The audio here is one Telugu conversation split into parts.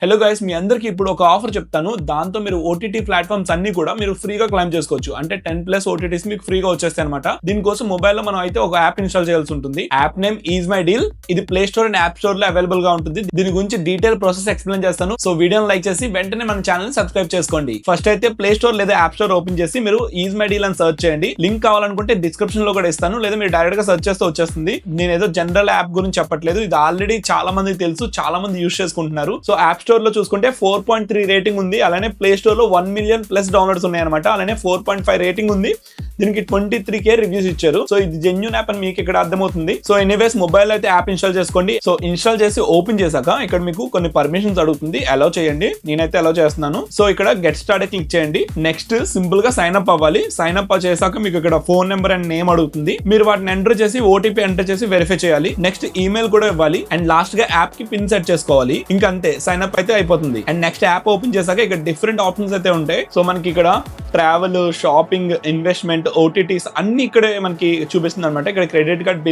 హలో గైస్, మీ అందరికి ఇప్పుడు ఒక ఆఫర్ చెప్తాను. దాంతో మీరు ఓటీటీ ప్లాట్ఫామ్స్ అన్ని కూడా మీరు ఫ్రీగా క్లైమ్ చేసుకోవచ్చు. అంటే 10+ ఓటీటీస్ మీకు ఫ్రీగా వచ్చేస్తాయి అనమాట. దీనికోసం మొబైల్లో మనం అయితే ఒక యాప్ ఇన్స్టాల్ చేయాల్సి ఉంటుంది. App name is my deal. ఇది play store and app store లో అవైలబుల్ గా ఉంటుంది. దీని గురించి డీటెయిల్ ప్రాసెస్ ఎక్స్ప్లెయిన్ చేస్తాను. సో వీడియోని లైక్ చేసి వెంటనే మన ఛానల్ సబ్స్క్రైబ్ చేసుకోండి. ఫస్ట్ అయితే ప్లే స్టోర్ లేదా యాప్ స్టోర్ ఓపెన్ చేసి మీరు ఈజ్ మై డీల్ అని సర్చ్ చేయండి. లింక్ కావాలనుకుంటే డిస్క్రిప్షన్ లో కూడా ఇస్తాను, లేదా మీరు డైరెక్ట్ గా సర్చ్ చేస్తే వచ్చేస్తుంది. నేను ఏదో జనరల్ యాప్ గురించి చెప్పట్లేదు. ఇది ఆల్రెడీ చాలా మందికి తెలుసు, చాలా మంది యూస్ చేసుకుంటున్నారు. సో యాప్ స్టోర్ లో చూసుకుంటే 4.3 రేటింగ్ ఉంది. అలానే ప్లే స్టోర్ లో 1 మిలియన్ ప్లస్ డౌన్లోడ్స్ ఉన్నాయన్నమాట. అలానే 4.5 రేటింగ్ ఉంది. దీనికి 23K రివ్యూస్ ఇచ్చారు. సో ఇది జెన్యూన్ యాప్ అని మీకు ఇక్కడ అర్థమవుతుంది. సో ఎనీవేస్ మొబైల్ అయితే యాప్ ఇన్స్టాల్ చేసుకోండి. సో ఇన్స్టాల్ చేసి ఓపెన్ చేశాక ఇక్కడ మీకు కొన్ని పర్మిషన్స్ అడుగుతుంది, అలౌ చేయండి. నేనైతే అలౌ చేస్తున్నాను. సో ఇక్కడ గెట్ స్టార్ట్ క్లిక్ చేయండి. నెక్స్ట్ సింపుల్ గా సైన్ అప్ అవ్వాలి. సైన్ అప్ చేశాక మీకు ఇక్కడ ఫోన్ నెంబర్ అండ్ నేమ్ అడుగుతుంది. మీరు వాటిని ఎంటర్ చేసి ఓటీపీ ఎంటర్ చేసి వెరిఫై చేయాలి. నెక్స్ట్ ఈమెయిల్ కూడా ఇవ్వాలి. అండ్ లాస్ట్ గా యాప్ కి పిన్ సెట్ చేసుకోవాలి. ఇంకా అంతే, సైన్ అప్ అయితే అయిపోతుంది. అండ్ నెక్స్ట్ యాప్ ఓపెన్ చేశాక ఇక్కడ డిఫరెంట్ ఆప్షన్స్ అయితే ఉంటాయి. సో మనకి ఇక్కడ ట్రావెల్, షాపింగ్, ఇన్వెస్ట్మెంట్, ఓటీటీస్ అన్ని ఇక్కడే మనకి చూపిస్తుంది అనమాట. ఇక్కడ క్రెడిట్ కార్డ్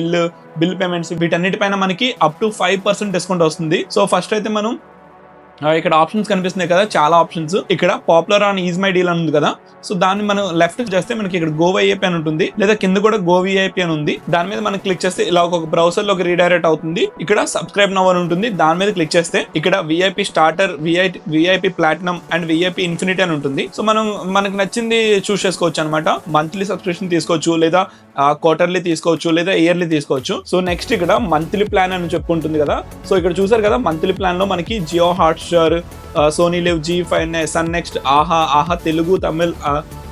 బిల్ పేమెంట్స్ వీటన్నిటిపైన మనకి అప్ టు 5% డిస్కౌంట్ వస్తుంది. సో ఫస్ట్ అయితే మనం ఇక్కడ ఆప్షన్స్ కనిపిస్తున్నాయి కదా, చాలా ఆప్షన్స్. ఇక్కడ popular on is my deal అని ఉంది కదా, సో దాన్ని మనం లెఫ్ట్ చేస్తే మనకి ఇక్కడ గో వైఐపీ అని ఉంటుంది, లేదా కింద కూడా గో విఐపీ అని ఉంది. దాని మీద మనం క్లిక్ చేస్తే ఇలా ఒక బ్రౌజర్ లోకి రీడైరెక్ట్ అవుతుంది. ఇక్కడ సబ్స్క్రైబ్ నౌ అని ఉంటుంది, దాని మీద క్లిక్ చేస్తే ఇక్కడ VIP starter, VIP platinum and VIP infinity అని ఉంటుంది. సో మనం మనకు నచ్చింది చూస్ చేసుకోవచ్చు అనమాట. మంత్లీ సబ్స్క్రిప్షన్ తీసుకోవచ్చు, లేదా క్వార్టర్లీ తీసుకోవచ్చు, లేదా ఇయర్లీ తీసుకోవచ్చు. సో నెక్స్ట్ ఇక్కడ మంత్లీ ప్లాన్ అని చెప్పుకుంటుంది కదా. సో ఇక్కడ చూసారు కదా, మంత్లీ ప్లాన్ లో మనకి Jio Hotstar, Sony Liv, G5, Sun Next, Aha Telugu, Tamil,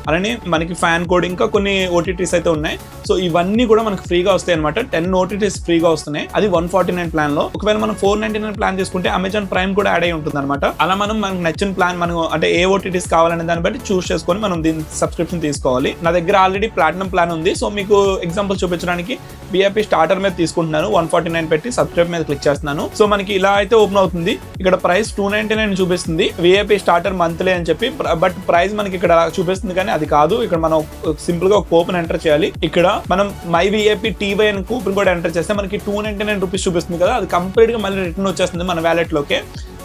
అలానే మనకి ఫ్యాన్ కోడ్, ఇంకా కొన్ని ఓటీటీస్ అయితే ఉన్నాయి. సో ఇవన్నీ కూడా మనకి ఫ్రీగా వస్తాయి అనమాట. 10 ఓటీటీస్ ఫ్రీగా వస్తున్నాయి. అది 149 ప్లాన్ లో. ఒకవేళ మనం 499 ప్లాన్ తీసుకుంటే అమెజాన్ ప్రైమ్ కూడా యాడ్ అయి ఉంటుంది అనమాట. అలా మనకు నచ్చిన ప్లాన్ మనం అంటే ఏ ఓటీటీస్ కావాలనే దాన్ని బట్టి చూస్ చేసుకొని మనం దీని సబ్స్క్రిప్షన్ తీసుకోవాలి. నా దగ్గర ఆల్రెడీ ప్లాటినం ప్లాన్ ఉంది. సో మీకు ఎగ్జాంపుల్ చూపించడానికి విఐపీ స్టార్టర్ మీద తీసుకుంటున్నాను. 149 పెట్టి సబ్స్క్రైబ్ మీద క్లిక్ చేస్తున్నాను. సో మనకి ఇలా అయితే ఓపెన్ అవుతుంది. ఇక్కడ ప్రైస్ 299 చూపిస్తుంది, విఐపీ స్టార్టర్ మంత్లీ అని చెప్పి. బట్ ప్రైస్ మనకి ఇక్కడ చూపిస్తుంది కానీ అది కాదు. ఇక్కడ మనం సింపుల్ గా ఒక కూపన్ ఎంటర్ చేయాలి. ఇక్కడ మనం మై విఐపీ టీవై అని కూపన్ కూడా ఎంటర్ చేస్తే మనకి 299 రూపీస్ చూపిస్తుంది కదా, అది కంప్లీట్ గా మళ్ళీ రిటర్న్ వచ్చేస్తుంది మన వ్యాలెట్ లోకి.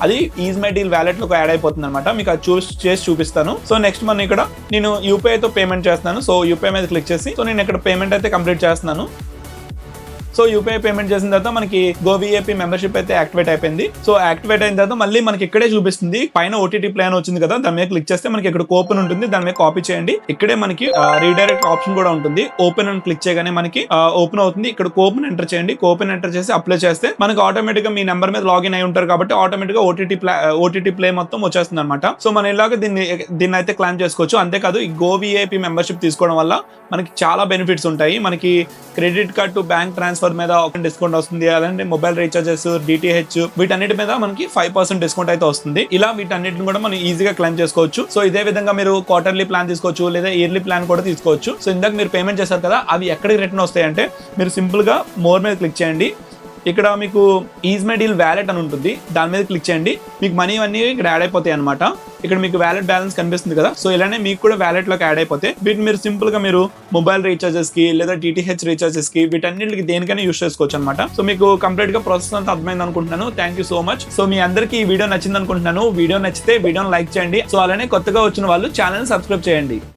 అది ఈజ్ మై డీల్ వ్యాలెట్ లోకి యాడ్ అయిపోతుంది అనమాట. మీకు అది చేసి చూపిస్తాను. సో నెక్స్ట్ మనం ఇక్కడ నేను యూపీఐతో పేమెంట్ చేస్తున్నాను. సో యూపీఐ మీద క్లిక్ చేసి సో నేను ఇక్కడ పేమెంట్ అయితే కంప్లీట్ చేస్తున్నాను. సో యూపీఐ పేమెంట్ చేసిన తర్వాత మనకి గో విఐపీ మెంబర్షిప్ అయితే యాక్టివేట్ అయిపోయింది. సో యాక్టివేట్ అయిన తర్వాత మళ్ళీ మనకి ఇక్కడే చూపిస్తుంది, పైన ఓటీటీ ప్లాన్ వచ్చింది కదా, దాని మీద క్లిక్ చేస్తే మనకి ఇక్కడ కూపన్ ఉంటుంది, దాని మీద కాపీ చేయండి. ఇక్కడే మనకి రీడైరెక్ట్ ఆప్షన్ కూడా ఉంటుంది. ఓపెన్ అని క్లిక్ చేయగానే మనకి ఓపెన్ అవుతుంది. ఇక్కడ కూపన్ ఎంటర్ చేయండి. కూపన్ ఎంటర్ చేసి అప్లై చేస్తే మనకి ఆటోమేటిక్ గా మీ నెంబర్ మీద లాగిన్ అయి ఉంటారు కాబట్టి ఆటోమేటిక్ గా ఓటీటీ ప్లే మొత్తం వచ్చేస్తుంది అనమాట. సో మనం ఇలాగ దీన్ని అయితే క్లైమ్ చేసుకోవచ్చు. అంతేకాదు ఈ గో విఐపీ మెంబర్షిప్ తీసుకోవడం వల్ల మనకి చాలా బెనిఫిట్స్ ఉంటాయి. మనకి credit card to bank transfer మీద ఒక డిస్కౌంట్ వస్తుంది. అలాంటి మొబైల్ రీఛార్జెస్, డిటిహెచ్ వీటన్నిటి మీద మనకి 5% డిస్కౌంట్ అయితే వస్తుంది. ఇలా వీటన్నిటిని కూడా మనం ఈజీగా క్లైమ్ చేసుకోవచ్చు. సో ఇదే విధంగా మీరు క్వార్టర్లీ ప్లాన్ తీసుకోవచ్చు, లేదా ఇయర్లీ ప్లాన్ కూడా తీసుకోవచ్చు. సో ఇందాక మీరు పేమెంట్ చేశారు కదా, అవి ఎక్కడికి రిటర్న్ వస్తాయి అంటే మీరు సింపుల్ గా మోర్ మీద క్లిక్ చేయండి. ఇక్కడ మీకు ఈజ్ మై డీల్ వ్యాలెట్ అని ఉంటుంది, దాని మీద క్లిక్ చేయండి. మీకు మనీ అన్నీ ఇక్కడ యాడ్ అయిపోతాయి అనమాట. ఇక్కడ మీకు వ్యాలెట్ బ్యాలెన్స్ కనిపిస్తుంది కదా, సో ఇలానే మీకు కూడా వ్యాలెట్ లోకి యాడ్ అయిపోతే వీటిని మీరు సింపుల్ గా మీరు మొబైల్ రీఛార్జెస్ కి, లేదా డిటిహెచ్ రీఛార్జెస్ కి, వీటన్నిటికి దేనికైనా యూస్ చేసుకోవచ్చు అనమాట. సో మీకు కంప్లీట్ గా ప్రాసెస్ అంతా అర్థమైంది అనుకుంటున్నాను. Thank you so much. So మీ అందరికీ ఈ వీడియో నచ్చింది అనుకుంటున్నాను. వీడియో నచ్చితే వీడియోని లైక్ చేయండి. సో అలానే కొత్తగా వచ్చిన వాళ్ళు ఛానల్ సబ్స్క్రైబ్ చేయండి.